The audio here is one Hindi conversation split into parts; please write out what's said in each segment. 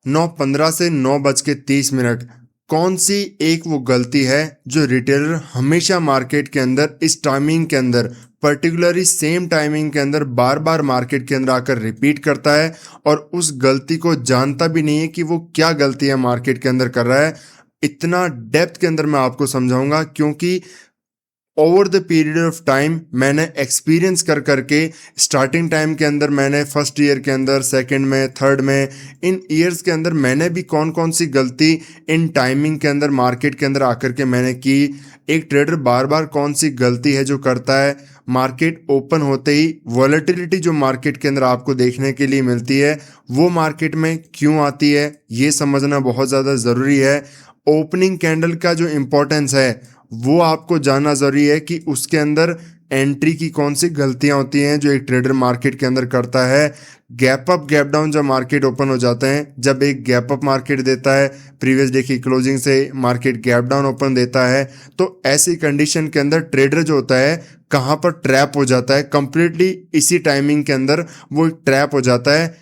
9:15 से 9:30 कौन सी एक वो गलती है जो रिटेलर हमेशा मार्केट के अंदर इस टाइमिंग के अंदर पर्टिकुलरली सेम टाइमिंग के अंदर बार बार मार्केट के अंदर आकर रिपीट करता है और उस गलती को जानता भी नहीं है कि वो क्या गलती है मार्केट के अंदर कर रहा है। इतना डेप्थ के अंदर मैं आपको समझाऊंगा क्योंकि over the period of time मैंने एक्सपीरियंस कर करके स्टार्टिंग टाइम के अंदर मैंने फर्स्ट ईयर के अंदर, सेकंड में, थर्ड में, इन ईयर्स के अंदर मैंने भी कौन कौन सी गलती इन टाइमिंग के अंदर मार्केट के अंदर आकर के मैंने की। एक ट्रेडर बार बार कौन सी गलती है जो करता है मार्केट ओपन होते ही वॉलेटिलिटी जो मार्केट के अंदर आपको देखने के लिए मिलती है वो मार्केट में क्यों आती है, ये समझना बहुत ज़्यादा ज़रूरी है। ओपनिंग कैंडल का जो इम्पोर्टेंस है वो आपको जानना ज़रूरी है कि उसके अंदर एंट्री की कौन सी गलतियां होती हैं जो एक ट्रेडर मार्केट के अंदर करता है। गैप अप गैप डाउन जब मार्केट ओपन हो जाते हैं, जब एक गैप अप मार्केट देता है, प्रीवियस डे की क्लोजिंग से मार्केट गैप डाउन ओपन देता है, तो ऐसी कंडीशन के अंदर ट्रेडर जो होता है कहाँ पर ट्रैप हो जाता है, कंप्लीटली इसी टाइमिंग के अंदर वो ट्रैप हो जाता है।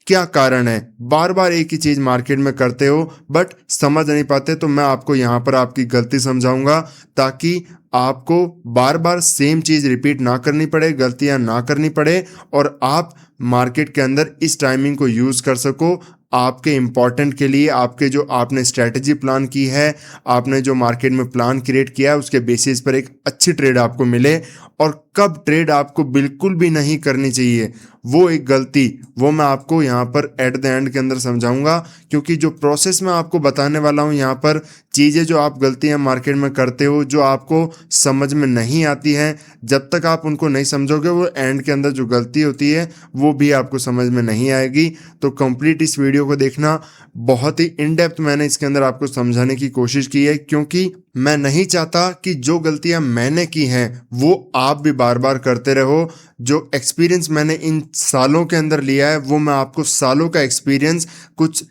क्या कारण है, बार बार एक ही चीज मार्केट में करते हो बट समझ नहीं पाते। तो मैं आपको यहाँ पर आपकी गलती समझाऊंगा ताकि आपको बार बार सेम चीज रिपीट ना करनी पड़े, गलतियां ना करनी पड़े और आप मार्केट के अंदर इस टाइमिंग को यूज कर सको आपके इम्पॉर्टेंट के लिए। आपके जो आपने स्ट्रेटजी प्लान की है, आपने जो मार्केट में प्लान क्रिएट किया है, उसके बेसिस पर एक अच्छी ट्रेड आपको मिले। और कब ट्रेड आपको बिल्कुल भी नहीं करनी चाहिए वो एक गलती, वो मैं आपको यहाँ पर एट द एंड के अंदर समझाऊंगा। क्योंकि जो प्रोसेस मैं आपको बताने वाला हूँ यहाँ पर, चीज़ें जो आप गलतियाँ मार्केट में करते हो जो आपको समझ में नहीं आती हैं, जब तक आप उनको नहीं समझोगे वो एंड के अंदर जो गलती होती है वो भी आपको समझ में नहीं आएगी। तो कंप्लीट इस वीडियो को देखना, बहुत ही इन डेप्थ मैंने इसके अंदर आपको समझाने की कोशिश की है क्योंकि मैं नहीं चाहता कि जो गलतियां मैंने की हैं वो आप भी बार बार करते रहो। जो एक्सपीरियंस मैंने इन सालों के अंदर लिया है वो मैं आपको सालों का एक्सपीरियंस कुछ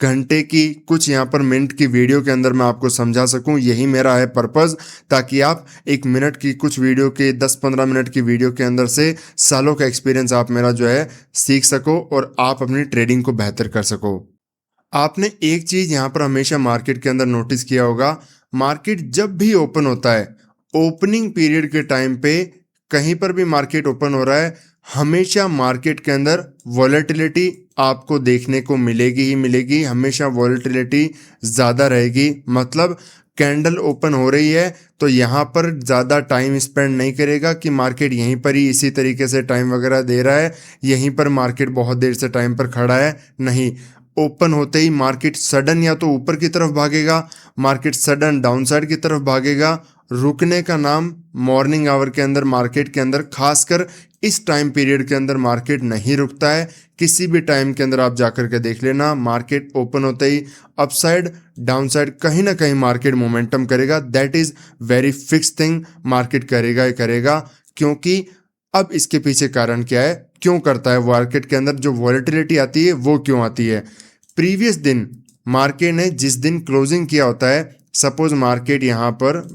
घंटे की, कुछ यहाँ पर मिनट की वीडियो के अंदर मैं आपको समझा सकूं। यही मेरा है पर्पस, ताकि आप एक मिनट की कुछ वीडियो के 10-15 मिनट की वीडियो के अंदर से सालों का एक्सपीरियंस आप मेरा जो है सीख सको और आप अपनी ट्रेडिंग को बेहतर कर सको। आपने एक चीज यहाँ पर हमेशा मार्केट के अंदर नोटिस किया होगा, मार्केट जब भी ओपन होता है ओपनिंग पीरियड के टाइम पे कहीं पर भी मार्केट ओपन हो रहा है, हमेशा मार्केट के अंदर वॉलेटिलिटी आपको देखने को मिलेगी ही मिलेगी। हमेशा वॉलेटिलिटी ज़्यादा रहेगी। मतलब कैंडल ओपन हो रही है तो यहाँ पर ज़्यादा टाइम स्पेंड नहीं करेगा कि मार्केट यहीं पर ही इसी तरीके से टाइम वगैरह दे रहा है, यहीं पर मार्केट बहुत देर से टाइम पर खड़ा है। नहीं, ओपन होते ही मार्केट सडन या तो ऊपर की तरफ भागेगा, मार्केट सडन डाउनसाइड की तरफ भागेगा। रुकने का नाम मॉर्निंग आवर के अंदर मार्केट के अंदर खासकर इस टाइम पीरियड के अंदर मार्केट नहीं रुकता है। किसी भी टाइम के अंदर आप जाकर के देख लेना, मार्केट ओपन होते ही अपसाइड डाउनसाइड कहीं ना कहीं मार्केट मोमेंटम करेगा। That is very fix thing, market करेगा ही करेगा। क्योंकि अब इसके पीछे कारण क्या है, क्यों करता है मार्केट के अंदर जो वॉलेटिलिटी आती है वो क्यों आती है। प्रीवियस दिन मार्केट ने जिस दिन क्लोजिंग किया होता है, सपोज मार्केट यहाँ पर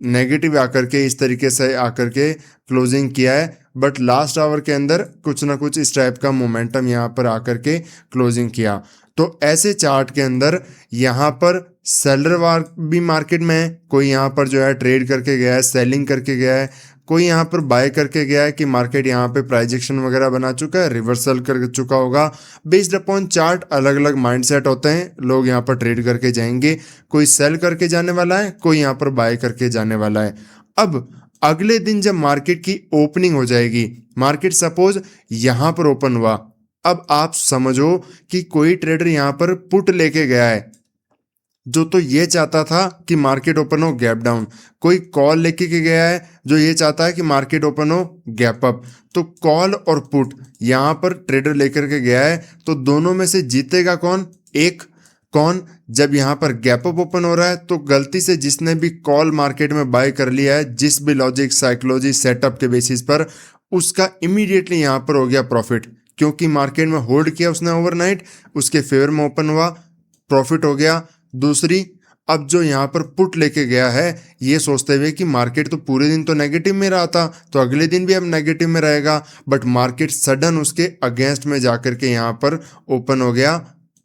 नेगेटिव आकर के इस तरीके से आकर के क्लोजिंग किया है बट लास्ट आवर के अंदर कुछ ना कुछ इस टाइप का मोमेंटम यहाँ पर आकर के क्लोजिंग किया, तो ऐसे चार्ट के अंदर यहाँ पर सेलर वार भी मार्केट में है, कोई यहाँ पर जो है ट्रेड करके गया है, सेलिंग करके गया है, कोई यहाँ पर बाय करके गया है कि मार्केट यहाँ पे प्राइजेक्शन वगैरह बना चुका है, रिवर्सल कर चुका होगा। बेस्ड अपॉन चार्ट अलग अलग माइंडसेट होते हैं, लोग यहाँ पर ट्रेड करके जाएंगे, कोई सेल करके जाने वाला है, कोई यहाँ पर बाय करके जाने वाला है। अब अगले दिन जब मार्केट की ओपनिंग हो जाएगी, मार्केट सपोज यहाँ पर ओपन हुआ, अब आप समझो कि कोई ट्रेडर यहाँ पर पुट लेके गया है जो तो ये चाहता था कि मार्केट ओपन हो गैप डाउन, कोई कॉल लेके के गया है जो ये चाहता है कि मार्केट ओपन हो गैप अप। तो कॉल और पुट यहाँ पर ट्रेडर लेकर के गया है, तो दोनों में से जीतेगा कौन, एक कौन, जब यहाँ पर गैप अप ओपन हो रहा है तो गलती से जिसने भी कॉल मार्केट में बाय कर लिया है, जिस भी लॉजिक साइकोलॉजी सेटअप के बेसिस पर, उसका इमीडिएटली यहाँ पर हो गया प्रॉफिट, क्योंकि मार्केट में होल्ड किया उसने ओवरनाइट, उसके फेवर में ओपन हुआ, प्रॉफिट हो गया। दूसरी, अब जो यहाँ पर पुट लेके गया है ये सोचते हुए कि मार्केट तो पूरे दिन तो नेगेटिव में रहा था तो अगले दिन भी अब नेगेटिव में रहेगा, बट मार्केट सडन उसके अगेंस्ट में जाकर के यहाँ पर ओपन हो गया,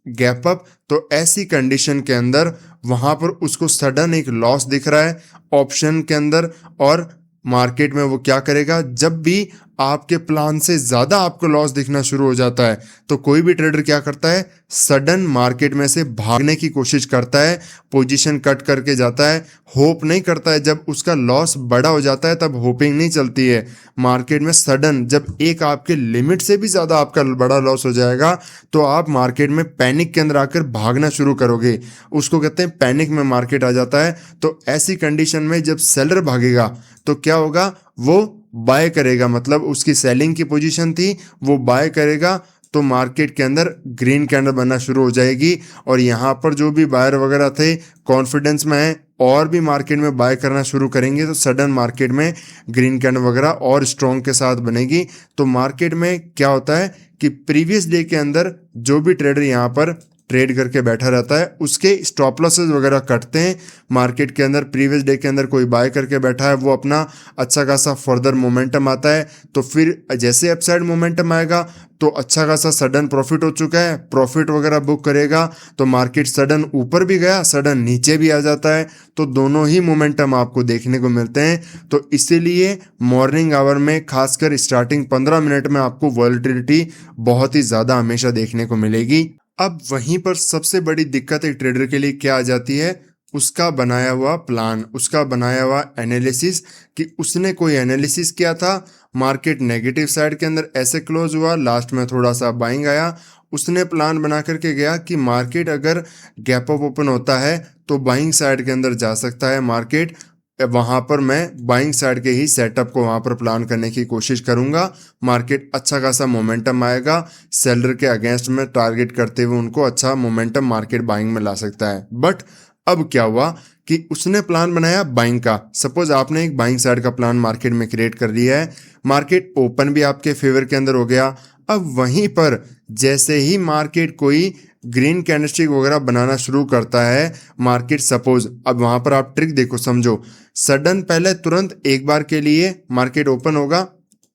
गैप अप, तो ऐसी कंडीशन के अंदर वहां पर उसको सडन एक लॉस दिख रहा है ऑप्शन के अंदर। और मार्केट में वो क्या करेगा, जब भी आपके प्लान से ज्यादा आपको लॉस दिखना शुरू हो जाता है तो कोई भी ट्रेडर क्या करता है, सडन मार्केट में से भागने की कोशिश करता है, पोजीशन कट करके जाता है, होप नहीं करता है। जब उसका लॉस बड़ा हो जाता है तब होपिंग नहीं चलती है मार्केट में। सडन जब एक आपके लिमिट से भी ज्यादा आपका बड़ा लॉस हो जाएगा तो आप मार्केट में पैनिक के अंदर आकर भागना शुरू करोगे, उसको कहते हैं पैनिक में मार्केट आ जाता है। तो ऐसी कंडीशन में जब सेलर भागेगा तो क्या होगा, वो बाय करेगा, मतलब उसकी सेलिंग की पोजीशन थी वो बाय करेगा, तो मार्केट के अंदर ग्रीन कैंडल बनना शुरू हो जाएगी। और यहाँ पर जो भी बायर वगैरह थे कॉन्फिडेंस में है और भी मार्केट में बाय करना शुरू करेंगे, तो सडन मार्केट में ग्रीन कैंडल वगैरह और स्ट्रॉन्ग के साथ बनेगी। तो मार्केट में क्या होता है कि प्रीवियस डे के अंदर जो भी ट्रेडर यहाँ पर ट्रेड करके बैठा रहता है उसके स्टॉप लॉसेस वगैरह कटते हैं मार्केट के अंदर। प्रीवियस डे के अंदर कोई बाय करके बैठा है वो अपना अच्छा खासा फर्दर मोमेंटम आता है, तो फिर जैसे अपसाइड मोमेंटम आएगा तो अच्छा खासा सडन प्रॉफिट हो चुका है, प्रॉफिट वगैरह बुक करेगा तो मार्केट सडन ऊपर भी गया सडन नीचे भी आ जाता है, तो दोनों ही मोमेंटम आपको देखने को मिलते हैं। तो इसीलिए मॉर्निंग आवर में खासकर स्टार्टिंग 15 मिनट में आपको वॉलेटिलिटी बहुत ही ज़्यादा हमेशा देखने को मिलेगी। अब वहीं पर सबसे बड़ी दिक्कत एक ट्रेडर के लिए क्या आ जाती है, उसका बनाया हुआ प्लान, उसका बनाया हुआ एनालिसिस, कि उसने कोई एनालिसिस किया था, मार्केट नेगेटिव साइड के अंदर ऐसे क्लोज हुआ, लास्ट में थोड़ा सा बाइंग आया, उसने प्लान बना करके गया कि मार्केट अगर गैप अप ओपन होता है तो बाइंग साइड के अंदर जा सकता है मार्केट, वहां पर मैं बाइंग साइड के ही सेटअप को वहां पर प्लान करने की कोशिश करूंगा, मार्केट अच्छा खासा मोमेंटम आएगा, सेलर के अगेंस्ट में टारगेट करते हुए उनको अच्छा मोमेंटम मार्केट बाइंग में ला सकता है। बट अब क्या हुआ कि उसने प्लान बनाया बाइंग का, सपोज आपने एक बाइंग साइड का प्लान मार्केट में क्रिएट कर लिया है, मार्केट ओपन भी आपके फेवर के अंदर हो गया। अब वहीं पर जैसे ही मार्केट कोई ग्रीन कैंडलस्टिक वगैरह बनाना शुरू करता है मार्केट, सपोज अब वहां पर आप ट्रिक देखो समझो, सडन पहले तुरंत एक बार के लिए मार्केट ओपन होगा,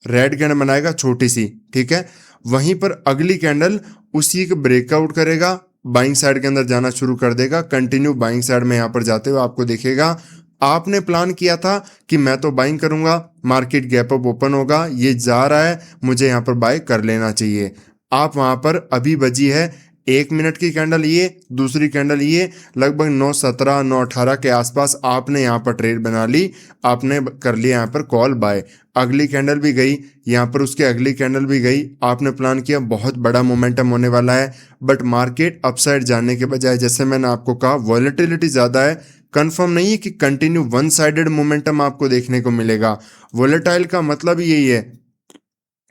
रेड कैंडल बनाएगा छोटी सी, ठीक है, वहीं पर अगली कैंडल उसी का ब्रेकआउट करेगा, बाइंग साइड के अंदर जाना शुरू कर देगा, कंटिन्यू बाइंग साइड में यहाँ पर जाते हुए आपको दिखेगा। आपने प्लान किया था कि मैं तो बाइंग करूंगा, मार्केट गैप अप ओपन होगा, ये जा रहा है, मुझे यहाँ पर बाय कर लेना चाहिए। आप वहां पर अभी बजी है 1 मिनट की कैंडल ये, दूसरी कैंडल ये, लगभग 9:17 9:18 के आसपास आपने यहाँ पर ट्रेड बना ली, आपने कर लिया यहाँ पर कॉल बाय, अगली कैंडल भी गई, यहाँ पर उसके अगली कैंडल भी गई, आपने प्लान किया बहुत बड़ा मोमेंटम होने वाला है, बट मार्केट अपसाइड जाने के बजाय, जैसे मैंने आपको कहा वॉलेटिलिटी ज़्यादा है, कंफर्म नहीं है कि कंटिन्यू वन साइडेड मोमेंटम आपको देखने को मिलेगा। वोलेटाइल का मतलब यही है,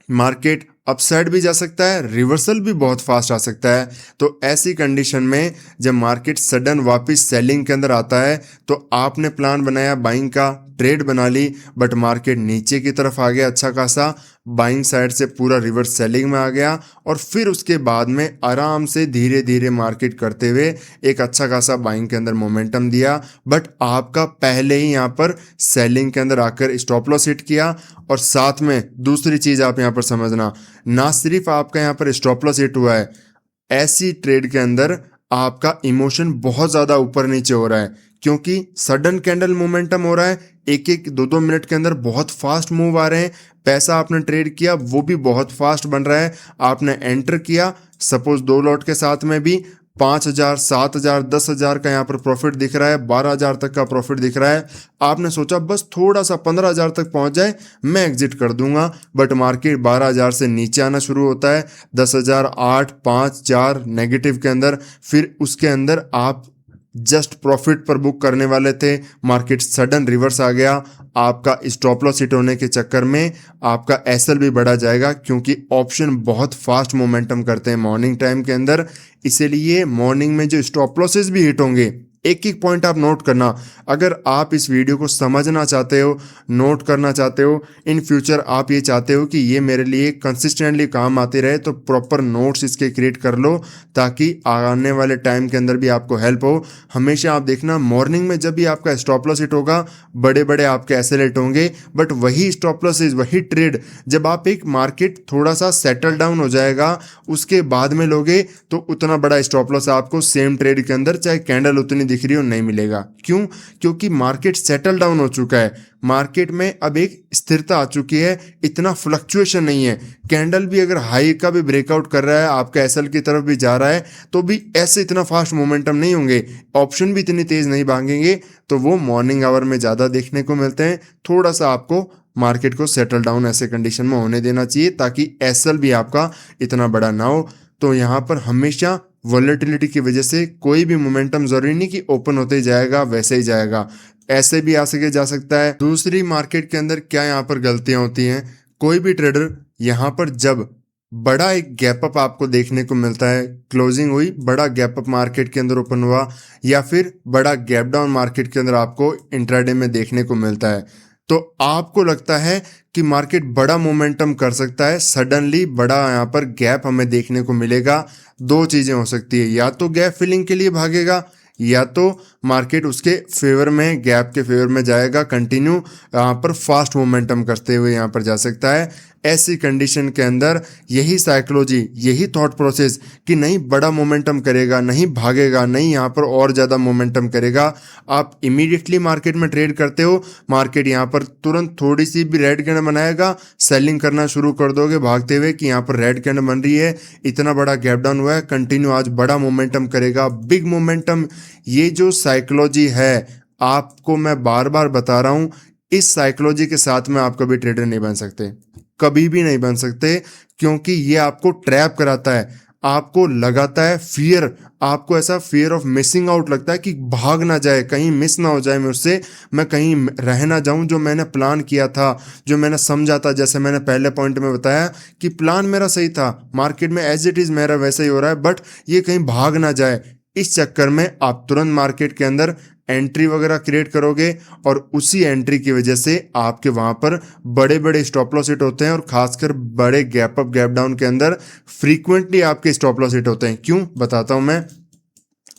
मार्केट अपसाइड भी जा सकता है, रिवर्सल भी बहुत फास्ट आ सकता है। तो ऐसी कंडीशन में जब मार्केट सडन वापस सेलिंग के अंदर आता है तो आपने प्लान बनाया बाइंग का, ट्रेड बना ली, बट मार्केट नीचे की तरफ आ गया अच्छा खासा, बाइंग साइड से पूरा रिवर्स सेलिंग में आ गया, और फिर उसके बाद में आराम से धीरे धीरे मार्केट करते हुए एक अच्छा खासा बाइंग के अंदर मोमेंटम दिया, बट आपका पहले ही यहाँ पर सेलिंग के अंदर आकर स्टॉप लॉस हिट किया। और साथ में दूसरी चीज आप यहाँ पर समझना, ना सिर्फ आपका यहाँ पर स्टॉप लॉस हिट हुआ है, ऐसी ट्रेड के अंदर आपका इमोशन बहुत ज्यादा ऊपर नीचे हो रहा है, क्योंकि सडन कैंडल मोमेंटम हो रहा है, एक एक 2-2 मिनट के अंदर बहुत फास्ट मूव आ रहे हैं, पैसा आपने ट्रेड किया वो भी बहुत फास्ट बन रहा है, आपने एंटर किया सपोज 2 लॉट के साथ में भी 5,000 7,000 10,000 का यहाँ पर प्रॉफिट दिख रहा है, 12,000 तक का प्रॉफिट दिख रहा है, आपने सोचा बस थोड़ा सा 15,000 तक पहुंच जाए मैं एग्जिट कर दूंगा, बट मार्केट 12,000 से नीचे आना शुरू होता है, 10,000 8 5 4 नेगेटिव के अंदर, फिर उसके अंदर आप जस्ट प्रॉफिट पर बुक करने वाले थे, मार्केट सडन रिवर्स आ गया, आपका स्टॉप लॉस हिट होने के चक्कर में आपका एसएल भी बढ़ा जाएगा, क्योंकि ऑप्शन बहुत फास्ट मोमेंटम करते हैं मॉर्निंग टाइम के अंदर, इसीलिए मॉर्निंग में जो स्टॉप लॉसेस भी हिट होंगे एक एक पॉइंट आप नोट करना। अगर आप इस वीडियो को समझना चाहते हो, नोट करना चाहते हो, इन फ्यूचर आप ये चाहते हो कि ये मेरे लिए कंसिस्टेंटली काम आते रहे, तो प्रॉपर नोट्स इसके क्रिएट कर लो ताकि आने वाले टाइम के अंदर भी आपको हेल्प हो। हमेशा आप देखना मॉर्निंग में जब भी आपका स्टॉप लॉस हिट होगा, बड़े बड़े आपके एसेलेट होंगे, बट वही स्टॉप लॉसेज, वही ट्रेड जब आप एक मार्केट थोड़ा सा सेटल डाउन हो जाएगा उसके बाद में लोगे तो उतना बड़ा स्टॉप लॉस आपको सेम ट्रेड के अंदर चाहे कैंडल उतनी दिख रही हो नहीं मिलेगा। क्यों? क्योंकि मार्केट सेटल डाउन हो चुका है, मार्केट में अब एक स्थिरता आ चुकी है, इतना फ्लक्चुएशन नहीं है। कैंडल भी अगर हाई का भी ब्रेकआउट कर रहा है, आपका एसएल की तरफ भी जा रहा है, तो भी ऐसे इतना फास्ट मोमेंटम नहीं होंगे, ऑप्शन भी इतनी तेज नहीं भागेंगे, तो वो मॉर्निंग आवर में ज़्यादा देखने को मिलते हैं। थोड़ा सा आपको मार्केट को सेटल डाउन ऐसे कंडीशन में होने देना चाहिए ताकि एसएल भी आपका इतना बड़ा ना हो। तो यहाँ पर हमेशा वॉलेटिलिटी की वजह से कोई भी मोमेंटम जरूरी नहीं कि ओपन होते ही जाएगा वैसे ही जाएगा, ऐसे भी आ सके जा सकता है। दूसरी मार्केट के अंदर क्या यहाँ पर गलतियां होती हैं, कोई भी ट्रेडर यहाँ पर जब बड़ा एक गैप अप आपको देखने को मिलता है, क्लोजिंग हुई, बड़ा गैप अप मार्केट के अंदर ओपन हुआ, या फिर बड़ा गैप डाउन मार्केट के अंदर आपको इंट्राडे में देखने को मिलता है, तो आपको लगता है कि मार्केट बड़ा मोमेंटम कर सकता है, सडनली बड़ा यहाँ पर गैप हमें देखने को मिलेगा। दो चीज़ें हो सकती है, या तो गैप फिलिंग के लिए भागेगा या तो मार्केट उसके फेवर में, गैप के फेवर में जाएगा, कंटिन्यू यहाँ पर फास्ट मोमेंटम करते हुए यहाँ पर जा सकता है। ऐसी कंडीशन के अंदर यही साइकोलॉजी, यही थॉट प्रोसेस कि नहीं बड़ा मोमेंटम करेगा, नहीं भागेगा, नहीं यहाँ पर और ज़्यादा मोमेंटम करेगा, आप इमीडिएटली मार्केट में ट्रेड करते हो, मार्केट यहाँ पर तुरंत थोड़ी सी भी रेड कैंडल बनाएगा, सेलिंग करना शुरू कर दोगे भागते हुए कि यहाँ पर रेड कैंडल बन रही है, इतना बड़ा गैप डाउन हुआ है, कंटिन्यू आज बड़ा मोमेंटम करेगा, बिग मोमेंटम। ये जो साइकोलॉजी है, आपको मैं बार बार बता रहा हूँ, इस साइकोलॉजी के साथ में आप कभी ट्रेडर नहीं बन सकते, कभी भी नहीं बन सकते, क्योंकि ये आपको ट्रैप कराता है, आपको लगाता है फियर, आपको ऐसा फियर ऑफ मिसिंग आउट लगता है कि भाग ना जाए, कहीं मिस ना हो जाए मुझसे, मैं कहीं रह ना जाऊं, जो मैंने प्लान किया था, जो मैंने समझा था, जैसे मैंने पहले पॉइंट में बताया कि प्लान मेरा सही था, मार्केट में एज इट इज़ मेरा वैसा ही हो रहा है, बट ये कहीं भाग ना जाए। इस चक्कर में आप तुरंत मार्केट के अंदर एंट्री वगैरह क्रिएट करोगे और उसी एंट्री की वजह से आपके वहां पर बड़े बड़े स्टॉप लॉस हिट होते हैं, और खासकर बड़े गैप अप गैप डाउन के अंदर फ्रीक्वेंटली आपके स्टॉप लॉस हिट होते हैं। क्यों? बताता हूं मैं।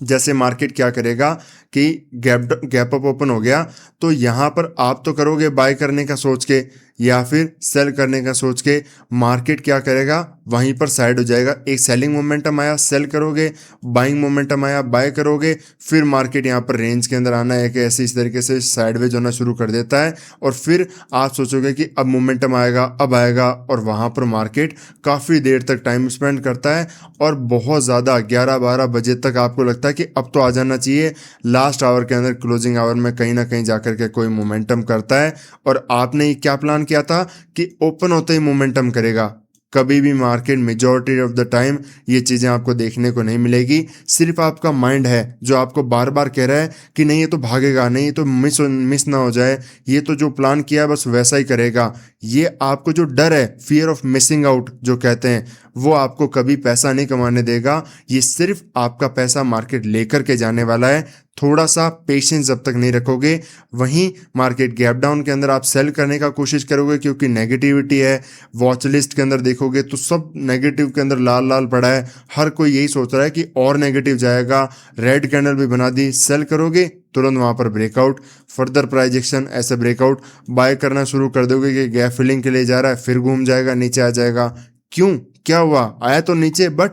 जैसे मार्केट क्या करेगा कि गैप अप ओपन हो गया, तो यहाँ पर आप तो करोगे बाय करने का सोच के या फिर सेल करने का सोच के, मार्केट क्या करेगा वहीं पर साइड हो जाएगा। एक सेलिंग मोमेंटम आया सेल करोगे, बाइंग मोमेंटम आया बाय करोगे, फिर मार्केट यहाँ पर रेंज के अंदर आना है कि ऐसे इस तरीके से साइडवेज होना शुरू कर देता है, और फिर आप सोचोगे कि अब मोमेंटम आएगा, अब आएगा, और वहाँ पर मार्केट काफ़ी देर तक टाइम स्पेंड करता है और बहुत ज़्यादा 11-12 बजे तक आपको लगता है कि अब तो आ जाना चाहिए। लास्ट आवर के अंदर, क्लोजिंग आवर में कहीं ना कहीं जाकर के कोई मोमेंटम करता है, और आपने क्या प्लान किया था कि ओपन होते ही मोमेंटम करेगा। कभी भी market majority of the time ये चीज़ें आपको देखने को नहीं मिलेगी। सिर्फ आपका माइंड है जो आपको बार बार कह रहा है कि नहीं ये तो भागेगा, नहीं ये तो मिस ना हो जाए, ये तो जो प्लान किया है बस वैसा ही करेगा। ये आपको जो डर है, फियर ऑफ मिसिंग आउट जो कहते हैं, वो आपको कभी पैसा नहीं कमाने देगा। ये सिर्फ आपका पैसा मार्केट लेकर के जाने वाला है। थोड़ा सा पेशेंस जब तक नहीं रखोगे, वहीं मार्केट गैप डाउन के अंदर आप सेल करने का कोशिश करोगे, क्योंकि नेगेटिविटी है। वॉच लिस्ट के अंदर देखोगे तो सब नेगेटिव के अंदर लाल लाल पड़ा है, हर कोई यही सोच रहा है कि और नेगेटिव जाएगा, रेड कैंडल भी बना दी, सेल करोगे तुरंत वहाँ पर ब्रेकआउट, फर्दर प्राइस एक्शन, ऐसे ब्रेकआउट, बाय करना शुरू कर दोगे कि गैप फिलिंग के लिए जा रहा है, फिर घूम जाएगा, नीचे आ जाएगा। क्यों? क्या हुआ? आया तो नीचे, बट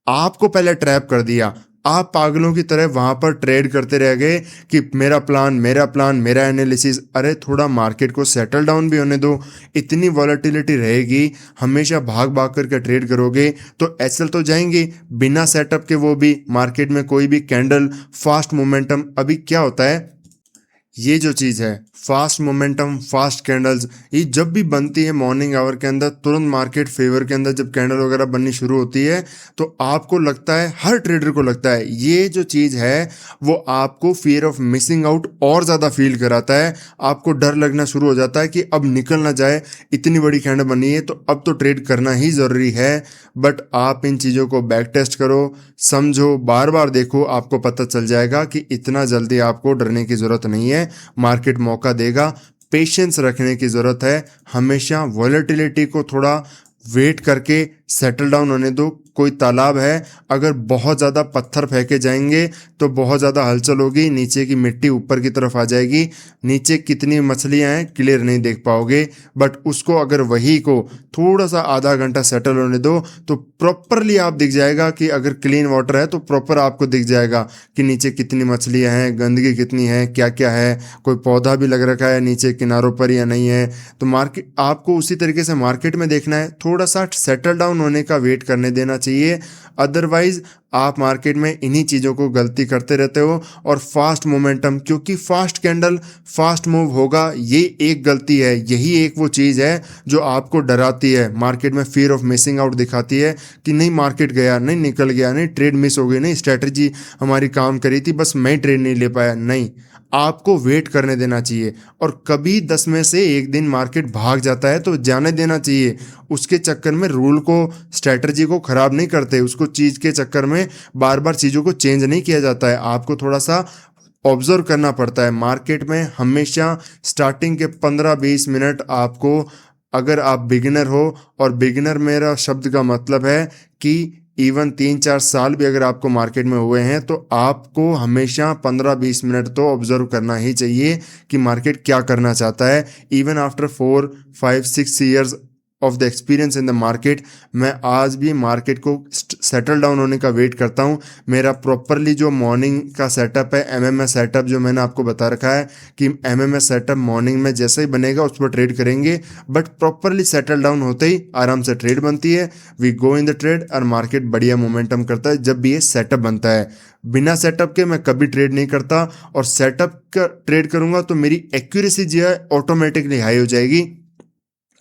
आपको पहले ट्रैप कर दिया। आप पागलों की तरह वहां पर ट्रेड करते रह गए कि मेरा प्लान, मेरा एनालिसिस। अरे थोड़ा मार्केट को सेटल डाउन भी होने दो। इतनी वॉलेटिलिटी रहेगी, हमेशा भाग भाग करके ट्रेड करोगे तो एसएल तो जाएंगे बिना सेटअप के, वो भी मार्केट में कोई भी कैंडल फास्ट मोमेंटम। अभी क्या होता है, ये जो चीज़ है फास्ट मोमेंटम, फास्ट कैंडल्स, ये जब भी बनती है मॉर्निंग आवर के अंदर, तुरंत मार्केट फेवर के अंदर जब कैंडल वगैरह बननी शुरू होती है तो आपको लगता है, हर ट्रेडर को लगता है, ये जो चीज़ है वो आपको फियर ऑफ मिसिंग आउट और ज़्यादा फील कराता है। आपको डर लगना शुरू हो जाता है कि अब निकल ना जाए, इतनी बड़ी कैंडल बनी है तो अब तो ट्रेड करना ही ज़रूरी है। बट आप इन चीज़ों को बैक टेस्ट करो, समझो, बार बार देखो, आपको पता चल जाएगा कि इतना जल्दी आपको डरने की ज़रूरत नहीं है। मार्केट मौका देगा, पेशेंस रखने की ज़रूरत है। हमेशा वॉलेटिलिटी को थोड़ा वेट करके सेटल डाउन होने दो। कोई तालाब है, अगर बहुत ज़्यादा पत्थर फेंके जाएंगे तो बहुत ज़्यादा हलचल होगी, नीचे की मिट्टी ऊपर की तरफ आ जाएगी, नीचे कितनी मछलियां हैं क्लियर नहीं देख पाओगे। बट उसको अगर वही को थोड़ा सा आधा घंटा सेटल होने दो तो प्रॉपरली आप दिख जाएगा कि अगर क्लीन वाटर है तो प्रॉपर आपको दिख जाएगा कि नीचे कितनी मछलियां हैं, गंदगी कितनी है, क्या क्या है, कोई पौधा भी लग रखा है नीचे किनारों पर या नहीं है। तो मार्केट आपको उसी तरीके से मार्केट में देखना है, थोड़ा सा सेटल डाउन होने का वेट करने देना चाहिए। अदरवाइज आप मार्केट में इन्हीं चीज़ों को गलती करते रहते हो। और फास्ट मोमेंटम, क्योंकि फास्ट कैंडल फास्ट मूव होगा, ये एक गलती है, यही एक वो चीज़ है जो आपको डराती है, मार्केट में फियर ऑफ मिसिंग आउट दिखाती है कि नहीं मार्केट गया, नहीं निकल गया, नहीं ट्रेड मिस हो गई, नहीं स्ट्रैटेजी हमारी काम करी थी, बस मैं ट्रेड नहीं ले पाया। नहीं, आपको वेट करने देना चाहिए। और कभी 10 में से एक दिन मार्केट भाग जाता है तो जाने देना चाहिए। उसके चक्कर में रूल को, स्ट्रैटेजी को ख़राब नहीं करते, उसको चीज़ के चक्कर में बार बार चीज़ों को चेंज नहीं किया जाता है। आपको थोड़ा सा ऑब्जर्व करना पड़ता है। मार्केट में हमेशा स्टार्टिंग के 15-20 मिनट आपको, अगर आप बिगिनर हो, और बिगिनर मेरा शब्द का मतलब है कि इवन 3-4 साल भी अगर आपको मार्केट में हुए हैं तो आपको हमेशा 15-20 मिनट तो ऑब्जर्व करना ही चाहिए कि मार्केट क्या करना चाहता है। Even after 4-5-6 years of the experience in the market, मैं आज भी मार्केट को सेटल डाउन होने का वेट करता हूँ। मेरा प्रॉपरली जो मॉर्निंग का सेटअप है, एमएमएस सेटअप, जो मैंने आपको बता रखा है कि एमएमएस सेटअप मॉर्निंग में जैसे ही बनेगा उस पर ट्रेड करेंगे, बट प्रॉपरली सेटल डाउन होते ही आराम से ट्रेड बनती है। We go in the trade और मार्केट बढ़िया मोमेंटम करता है जब भी ये सेटअप बनता है। बिना सेटअप के मैं कभी ट्रेड नहीं करता, और सेटअप का ट्रेड करूंगा तो मेरी एक्यूरेसी जो है ऑटोमेटिकली हाई हो जाएगी।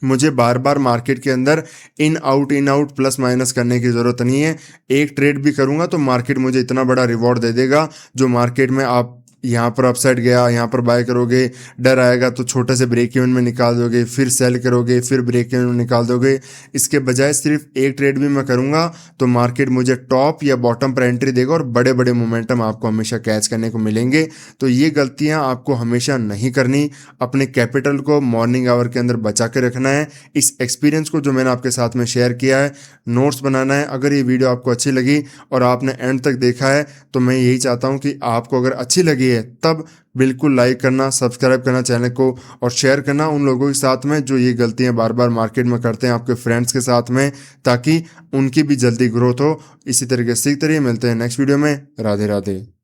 मुझे बार बार मार्केट के अंदर इन आउट प्लस माइनस करने की ज़रूरत नहीं है। एक ट्रेड भी करूंगा तो मार्केट मुझे इतना बड़ा रिवॉर्ड दे देगा, जो मार्केट में आप यहाँ पर अपसाइड गया, यहाँ पर बाय करोगे, डर आएगा तो छोटे से ब्रेक इवन में निकाल दोगे, फिर सेल करोगे, फिर ब्रेक इवन में निकाल दोगे। इसके बजाय सिर्फ एक ट्रेड भी मैं करूँगा तो मार्केट मुझे टॉप या बॉटम पर एंट्री देगा और बड़े बड़े मोमेंटम आपको हमेशा कैच करने को मिलेंगे। तो ये गलतियाँ आपको हमेशा नहीं करनी। अपने कैपिटल को मॉर्निंग आवर के अंदर बचा के रखना है। इस एक्सपीरियंस को जो मैंने आपके साथ में शेयर किया है, नोट्स बनाना है। अगर ये वीडियो आपको अच्छी लगी और आपने एंड तक देखा है तो मैं यही चाहता हूँ कि आपको अगर अच्छी लगी है तब बिल्कुल लाइक करना, सब्सक्राइब करना चैनल को, और शेयर करना उन लोगों के साथ में जो ये गलतियां बार बार मार्केट में करते हैं, आपके फ्रेंड्स के साथ में, ताकि उनकी भी जल्दी ग्रोथ हो। इसी तरीके से सीखते रहिए। मिलते हैं नेक्स्ट वीडियो में। राधे राधे।